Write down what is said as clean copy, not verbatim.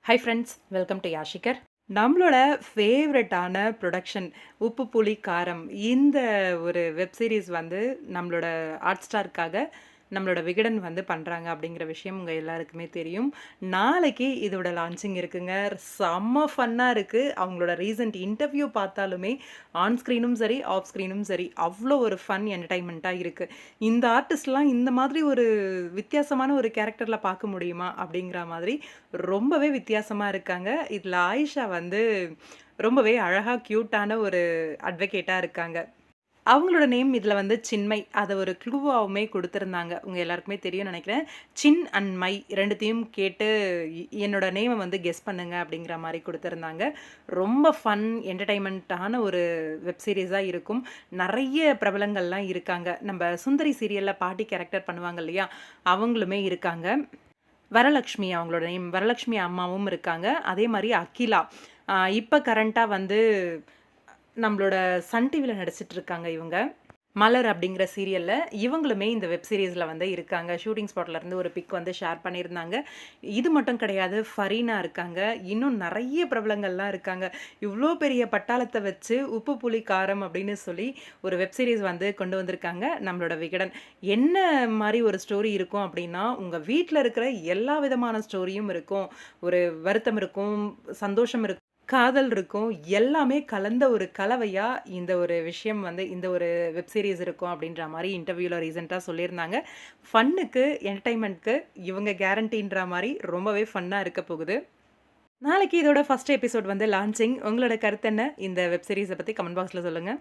High friends, welcome to Yashikar. நம்மளோட ஃபேவரட்டான production உப்பு புளி காரம் இந்த ஒரு வெப் சீரிஸ் வந்து நம்மளோட ஹாட் ஸ்டாருக்காக நம்மளோட விகடன் வந்து பண்ணுறாங்க அப்படிங்கிற விஷயம் உங்கள் எல்லாருக்குமே தெரியும். நாளைக்கு இதோட லான்ச்சிங் இருக்குங்க. செம்ம ஃபன்னாக இருக்குது. அவங்களோட ரீசன்ட் இன்டர்வியூ பார்த்தாலுமே ஆன் ஸ்க்ரீனும் சரி, ஆஃப் ஸ்க்ரீனும் சரி அவ்வளோ ஒரு ஃபன் என்டர்டைன்மெண்ட்டாக இருக்குது. இந்த ஆர்டிஸ்ட்லாம் இந்த மாதிரி ஒரு வித்தியாசமான ஒரு கேரக்டரில் பார்க்க முடியுமா அப்படிங்கிற மாதிரி ரொம்பவே வித்தியாசமா இருக்காங்க. இதில ஆயிஷா வந்து ரொம்பவே அழகா கியூட்டான ஒரு அட்வொகேட்டா இருக்காங்க. அவங்களோட நேம் இதில வந்து சின்மை. அத ஒரு க்ளூவாவுமே குடுத்திருந்தாங்க. உங்க எல்லாருக்குமே தெரியும்னு நெனைக்கிறேன். சின் அண்ட் மை 2த்தையும் கேட்டு என்னோட நேம வந்து கெஸ் பண்ணுங்க அப்படிங்கிற மாரி குடுத்திருந்தாங்க. ரொம்ப ஃபன், என்டர்டெயின்மென்ட்டான ஒரு வெப் சீரிஸா இருக்கும். நெறைய பிரபலங்கள்லாம் இருக்காங்க. நம்ப சுந்தரி சீரியல்ல பாட்டி கேரக்டர் பண்ணுவாங்க இல்லையா? அவங்களுமே இருக்காங்க. வரலக்ஷ்மி அவங்களோட நேம். வரலக்ஷ்மி அம்மாவும் இருக்காங்க. அதே மாரி அகிலா. இப்ப கரண்ட்டா வந்து நம்மளோட சன் டிவில நடிச்சிட்டு இருக்காங்க இவங்க. மலர் அப்படிங்கிற சீரியல்ல இவங்களுமே இந்த வெப் சீரிஸ்ல வந்து இருக்காங்க. ஷூட்டிங் ஸ்பாட்ல இருந்து ஒரு பிக் வந்து ஷேர் பண்ணியிருந்தாங்க. இது மட்டும் கிடையாது. ஃபரீனா இருக்காங்க. இன்னும் நெறைய பிரபலங்கள்லாம் இருக்காங்க. இவ்ளோ பெரிய பட்டாளத்த வச்சு உப்பு புளி காரம் அப்படின்னு சொல்லி ஒரு வெப் சீரிஸ் வந்து கொண்டு வந்திருக்காங்க நம்மளோட விகடன். என்ன மாரி ஒரு ஸ்டோரி இருக்கும் அப்படின்னா, உங்க வீட்ல இருக்கிற எல்லா விதமான ஸ்டோரியும் இருக்கும். ஒரு வருத்தம் இருக்கும், சந்தோஷம் இருக்கும், காதல் இருக்கும். எல்லாமே கலந்த ஒரு கலவையா இந்த ஒரு விஷயம் வந்து இந்த ஒரு வெப் சீரிஸ் இருக்கும் அப்படின்ற மாரி இன்டர்வியூல ரீசென்ட்டா சொல்லியிருந்தாங்க. ஃபன்னுக்கு, என்டர்டெயின்மென்ட்க்கு இவங்க கேரண்டின்ற மாரி ரொம்பவே ஃபன்னா இருக்க போகுது. நாளைக்கு இதோட ஃபர்ஸ்ட் எபிசோட் வந்து லான்ச்சிங். உங்களோட கருத்து என்ன? இந்த வெப் சீரிஸ பத்தி கமெண்ட் பாக்ஸ்ல சொல்லுங்க.